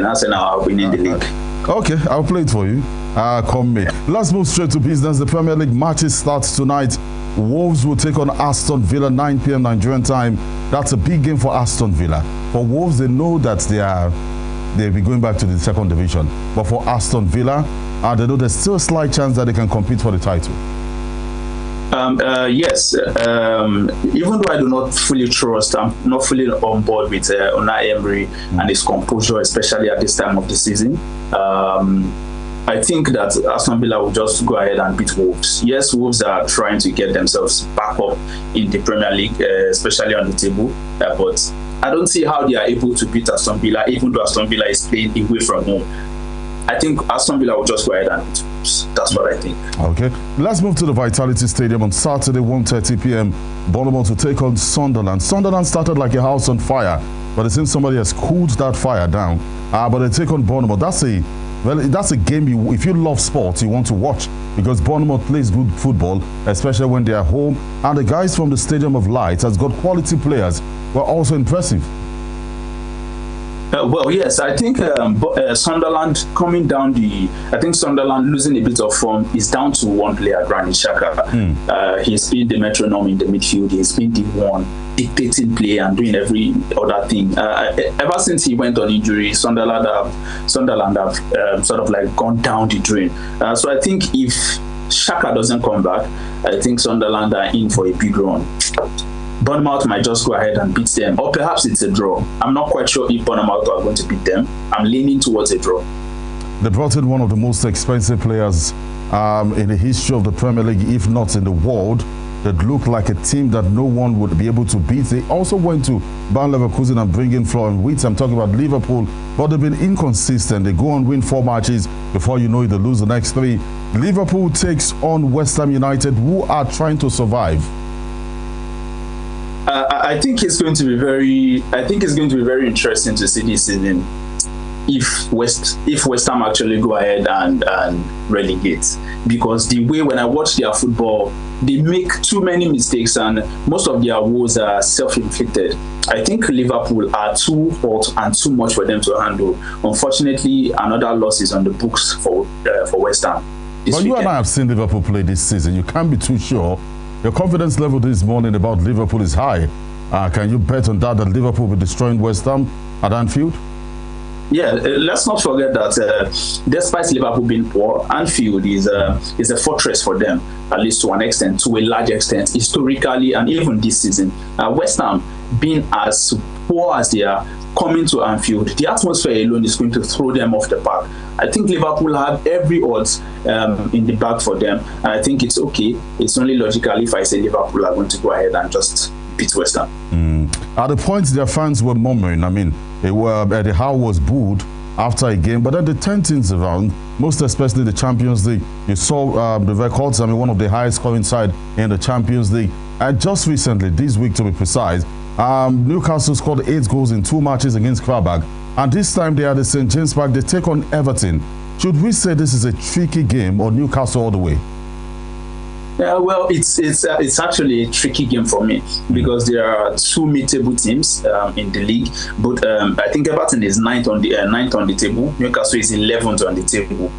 Arsenal are winning the league. Okay, I'll play it for you. Come May. Let's move straight to business. The Premier League matches start tonight. Wolves will take on Aston Villa, 9 p.m. Nigerian time. That's a big game for Aston Villa. For Wolves, they know that they'll be going back to the second division. But for Aston Villa, they know there's still a slight chance that they can compete for the title. Yes, even though I do not fully trust, I'm not fully on board with Unai Emery and his composure, especially at this time of the season. I think that Aston Villa will just go ahead and beat Wolves. Yes, Wolves are trying to get themselves back up in the Premier League, especially on the table, but I don't see how they are able to beat Aston Villa, even though Aston Villa is playing away from home. I think Aston Villa will just go ahead and beat Wolves. That's what I think. Okay, let's move to the Vitality Stadium on Saturday, 1:30 p.m. Bournemouth to take on Sunderland. Sunderland started like a house on fire, but it seems somebody has cooled that fire down. But they take on Bournemouth. That's a game if you love sports, you want to watch, because Bournemouth plays good football, especially when they are home. And the guys from the Stadium of Light has got quality players who are also impressive. Well, yes, I think Sunderland coming down I think Sunderland losing a bit of form is down to one player, Granit Xhaka. He's been the metronome in the midfield. He's been the one dictating play and doing every other thing. Ever since he went on injury, Sunderland have sort of like gone down the drain. So I think if Xhaka doesn't come back, I think Sunderland are in for a big run. Bournemouth might just go ahead and beat them, or perhaps it's a draw. I'm not quite sure if Bournemouth are going to beat them. I'm leaning towards a draw. They brought in one of the most expensive players in the history of the Premier League, if not in the world, that looked like a team that no one would be able to beat. They also went to Bayer Leverkusen and bring in Florian Wirtz. I'm talking about Liverpool, but they've been inconsistent. They go and win 4 matches. Before you know it, they lose the next 3. Liverpool takes on West Ham United, who are trying to survive. I think it's going to be very interesting to see this season if West Ham actually go ahead and relegate, because the way when I watch their football, they make too many mistakes and most of their woes are self-inflicted. I think Liverpool are too hot and too much for them to handle. Unfortunately, another loss is on the books for West Ham. But you and I have seen Liverpool play this season. You can't be too sure. Your confidence level this morning about Liverpool is high. Can you bet on that Liverpool will be destroying West Ham at Anfield? Yeah, let's not forget that despite Liverpool being poor, Anfield is a fortress for them, at least to an extent, to a large extent, historically and even this season. West Ham, being as poor as they are, coming to Anfield, the atmosphere alone is going to throw them off the park. I think Liverpool have every odds in the bag for them, and I think it's okay. It's only logical if I say Liverpool are going to go ahead and just beat West Ham. At the point their fans were murmuring, I mean, the Howe was booed after a game, but then the 10 teams around, most especially the Champions League, you saw the records, I mean, one of the highest scoring side in the Champions League. And just recently, this week to be precise, Newcastle scored 8 goals in 2 matches against Karabakh, and this time they are at the St. James Park. They take on Everton. Should we say this is a tricky game, or Newcastle all the way? Yeah, well, it's actually a tricky game for me because there are 2 mid-table teams in the league. But I think Everton is 9th on the table. Newcastle is 11th on the table.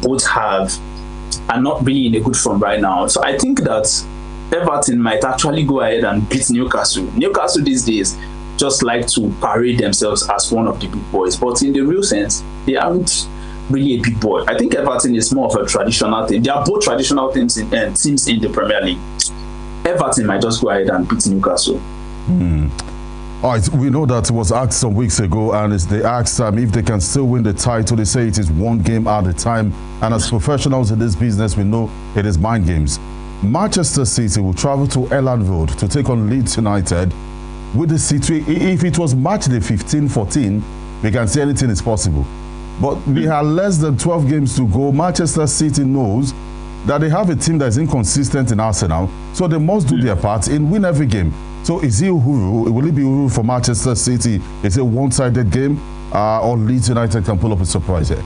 Both are not really in a good form right now. So I think that Everton might actually go ahead and beat Newcastle. Newcastle these days just like to parade themselves as one of the big boys, but in the real sense, they aren't really a big boy. I think Everton is more of a traditional team. They are both traditional teams in the Premier League. Everton might just go ahead and beat Newcastle. All right, we know that it was asked some weeks ago, and they asked if they can still win the title. They say it is 1 game at a time, and as professionals in this business, we know it is mind games. Manchester City will travel to Elland Road to take on Leeds United. With the City, if it was match day 15-14, we can say anything is possible. But we have less than 12 games to go. Manchester City knows that they have a team that is inconsistent in Arsenal, so they must do their part and win every game. So is it Uhuru? Will it be Uhuru for Manchester City? Is it a one-sided game, or Leeds United can pull up a surprise here?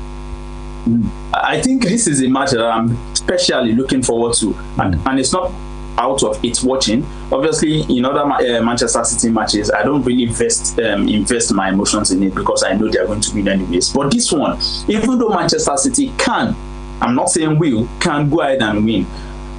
I think this is a match that I'm especially looking forward to, and it's not out of it watching. Obviously, in other Manchester City matches, I don't really invest my emotions in it because I know they are going to win anyways. But this one, even though Manchester City can, I'm not saying will, can go ahead and win,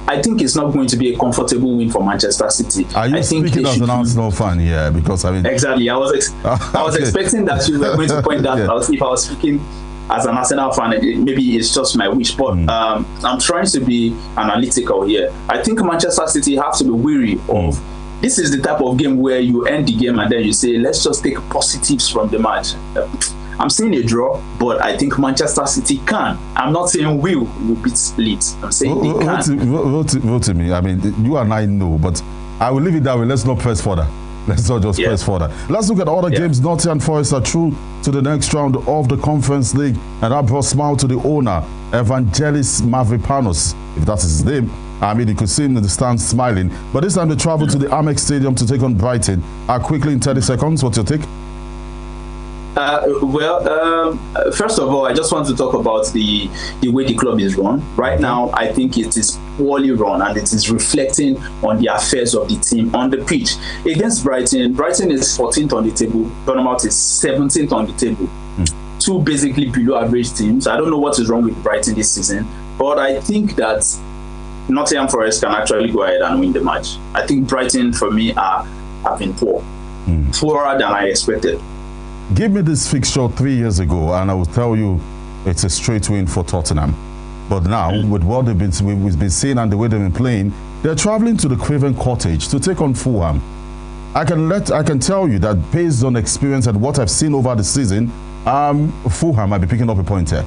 I think it's not going to be a comfortable win for Manchester City. Are you speaking as an Arsenal fan here? Because I mean, exactly. I was expecting that you were going to point that out. If I was speaking as an Arsenal fan, maybe it's just my wish, but I'm trying to be analytical here. I think Manchester City have to be wary of. This is the type of game where you end the game and then you say, let's just take positives from the match. I'm seeing a draw, but I think Manchester City can. I'm not saying will beat Leeds. I'm saying they can. Vote to me. I mean, you and I know, but I will leave it that way. Let's not press further. Let's not just press further. Let's look at other games. Nottingham Forest are through to the next round of the Conference League, and that brought smile to the owner, Evangelis Mavropanos, if that is his name. I mean, you could see him in the stands smiling. But this time they travel to the Amex Stadium to take on Brighton. Quickly in 30 seconds, what's your take? First of all, I just want to talk about the way the club is run. Right now, I think it is poorly run and it is reflecting on the affairs of the team on the pitch. Against Brighton, Brighton is 14th on the table, Bournemouth is 17th on the table. Two basically below average teams. I don't know what is wrong with Brighton this season, but I think that Nottingham Forest can actually go ahead and win the match. I think Brighton, for me, have been poorer than I expected. Give me this fixture 3 years ago, and I will tell you it's a straight win for Tottenham. But now, with what we've been seeing and the way they've been playing, they're traveling to the Craven Cottage to take on Fulham. I can tell you that based on experience and what I've seen over the season, Fulham might be picking up a point here.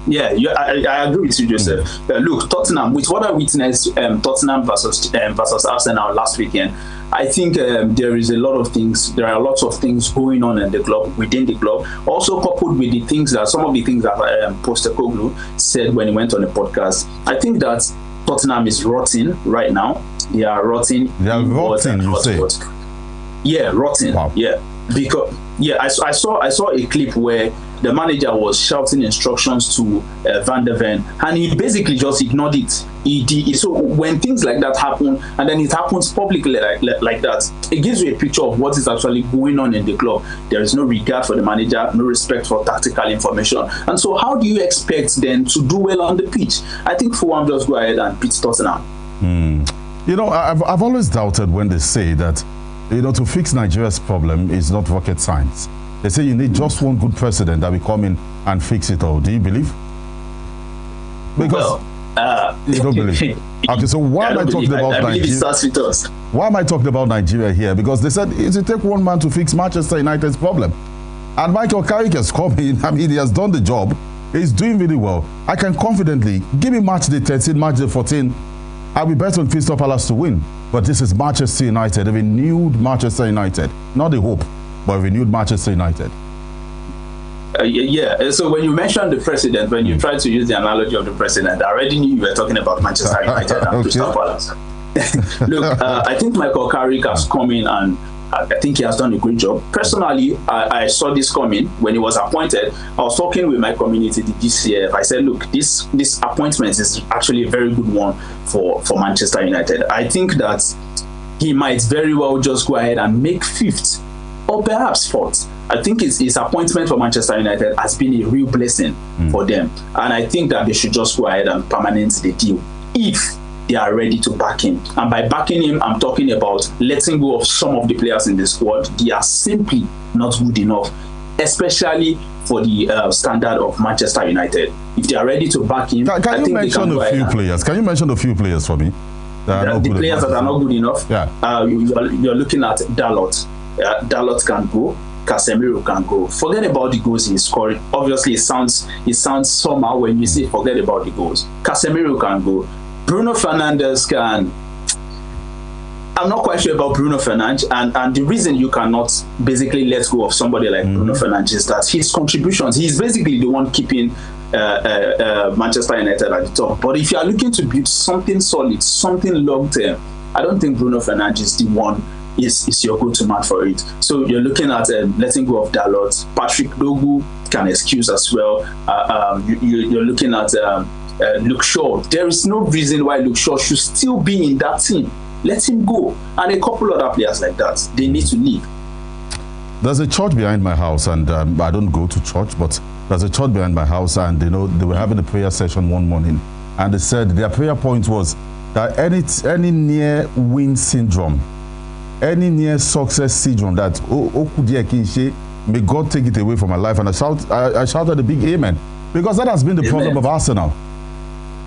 Yeah, I agree with you, Joseph. Look, Tottenham, with what I witnessed, Tottenham versus Arsenal last weekend, I think there are lots of things going on in the club, within the club. Also coupled with some of the things that Postecoglou said when he went on the podcast. I think that Tottenham is rotting right now. They are rotting. They are rotting, you say? Yeah, rotting. Wow. Yeah, because I saw a clip where the manager was shouting instructions to Van der Ven, and he basically just ignored it. So when things like that happen, and then it happens publicly like that, it gives you a picture of what is actually going on in the club. There is no regard for the manager, no respect for tactical information. And so how do you expect them to do well on the pitch? I think Fulham just go ahead and beat Tottenham. You know, I've always doubted when they say that, you know, to fix Nigeria's problem is not rocket science. They say you need just one good president that will come in and fix it all. Do you believe? Because you don't believe. Okay, so why am I talking about Nigeria? Why am I talking about Nigeria here? Because they said it will take one man to fix Manchester United's problem. And Michael Carrick has come in. I mean, he has done the job. He's doing really well. I can confidently give me match day 13, match day 14. I'll be bet on Crystal Palace to win. But this is Manchester United, a renewed Manchester United. Not a hope, but a renewed Manchester United. So when you mentioned the president, when you tried to use the analogy of the president, I already knew you were talking about Manchester United and Crystal Palace. Look, I think Michael Carrick has come in and I think he has done a great job. Personally, I saw this coming when he was appointed. I was talking with my community this year. I said, look, this appointment is actually a very good one for Manchester United. I think that he might very well just go ahead and make 5th or perhaps 4th. I think his appointment for Manchester United has been a real blessing for them. And I think that they should just go ahead and permanent the deal if they are ready to back him. And by backing him, I'm talking about letting go of some of the players in the squad. They are simply not good enough, especially for the standard of Manchester United. If they are ready to back him, can you mention a few players? Can you mention a few players for me? The players that are not good enough. Yeah. You're looking at Dalot. Dalot can go. Casemiro can go. Forget about the goals he's scoring. Obviously, it sounds somehow when you say forget about the goals. Casemiro can go. Bruno Fernandes can. I'm not quite sure about Bruno Fernandes, and the reason you cannot basically let go of somebody like Bruno Fernandes is that his contributions, he's basically the one keeping Manchester United at the top. But if you are looking to build something solid, something long term, I don't think Bruno Fernandes is the one. Is your go-to man for it. So you're looking at letting go of Dalot. Patrick Dogu can excuse as well. You're looking at Luke Shaw. There is no reason why Luke Shaw should still be in that team. Let him go. And a couple other players like that, they need to leave. There's a church behind my house, and I don't go to church, but there's a church behind my house, and they were having a prayer session one morning, and they said their prayer point was that any near win syndrome, any near success syndrome, that may God take it away from my life. And I shouted a big amen, because that has been the problem of Arsenal.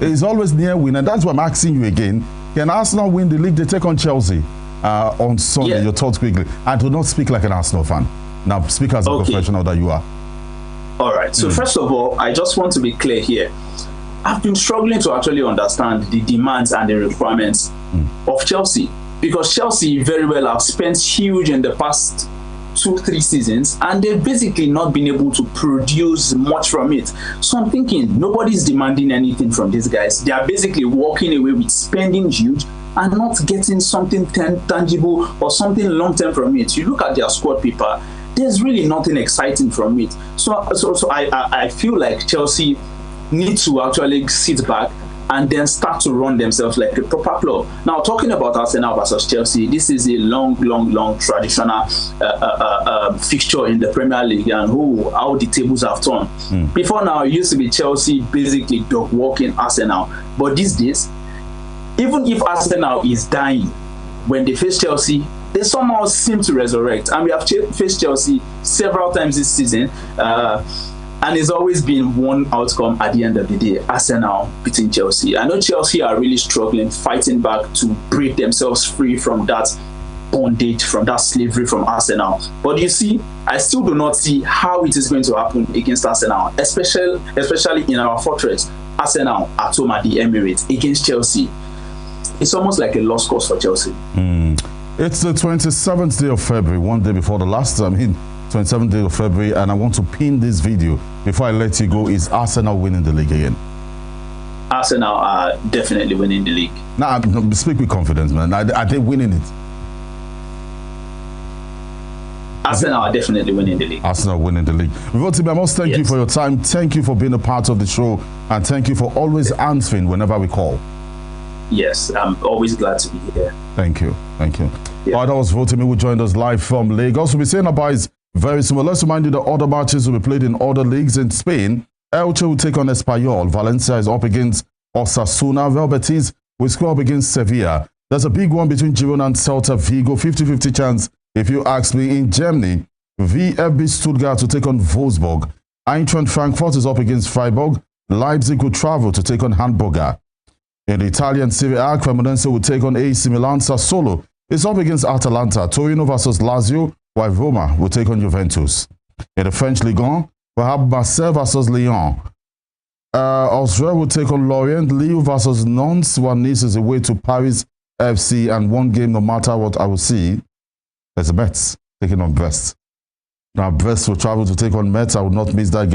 It's always near win, and that's why I'm asking you again: can Arsenal win the league? They take on Chelsea on Sunday. Your thoughts quickly. I do not speak like an Arsenal fan. Now speak as a professional that you are. All right. So first of all, I just want to be clear here. I've been struggling to actually understand the demands and the requirements of Chelsea, because Chelsea very well have spent huge in the past 2-3 seasons, and they've basically not been able to produce much from it. So I'm thinking nobody's demanding anything from these guys. They are basically walking away with spending huge and not getting something tangible or something long-term from it. You look at their squad paper, there's really nothing exciting from it. So I feel like Chelsea need to actually sit back and then start to run themselves like a proper club. Now, talking about Arsenal versus Chelsea, this is a long traditional fixture in the Premier League, and how the tables have turned. Before now, it used to be Chelsea basically dog walking Arsenal, but these days, even if Arsenal is dying, when they face Chelsea, they somehow seem to resurrect. And we have faced Chelsea several times this season, and it's always been one outcome at the end of the day: Arsenal beating Chelsea. I know Chelsea are really struggling, fighting back to break themselves free from that bondage, from that slavery from Arsenal. But you see, I still do not see how it is going to happen against Arsenal, especially in our fortress, Arsenal at home at the Emirates against Chelsea. It's almost like a lost cause for Chelsea. It's the 27th day of February, one day before the last, 27th day of February, and I want to pin this video before I let you go. Is Arsenal winning the league again? Arsenal are definitely winning the league. Now, speak with confidence, man. Are they winning it? Arsenal are definitely winning the league. Arsenal winning the league. Votimi, I must thank you for your time. Thank you for being a part of the show, and thank you for always answering whenever we call. Yes, I'm always glad to be here. Thank you. Thank you. Yeah. All right, that was Votimi, who joined us live from Lagos. We'll be saying about his very similar. Let's remind you that other matches will be played in other leagues. In Spain, Elche will take on Espanyol. Valencia is up against Osasuna. Real Betis will score up against Sevilla. There's a big one between Girona and Celta Vigo. 50-50 chance, if you ask me. In Germany, VfB Stuttgart will take on Wolfsburg. Eintracht Frankfurt is up against Freiburg. Leipzig will travel to take on Hamburger. In the Italian Serie A, Cremonese will take on AC Milan. Sassuolo is up against Atalanta. Torino versus Lazio, while Roma will take on Juventus. In the French Ligue 1, we have Marseille versus Lyon. Auxerre will take on Lorient. Lille versus Nantes, while Nice is away to Paris FC. And one game, no matter what I will see, there's a Metz taking on Brest. Now, Brest will travel to take on Metz. I will not miss that game.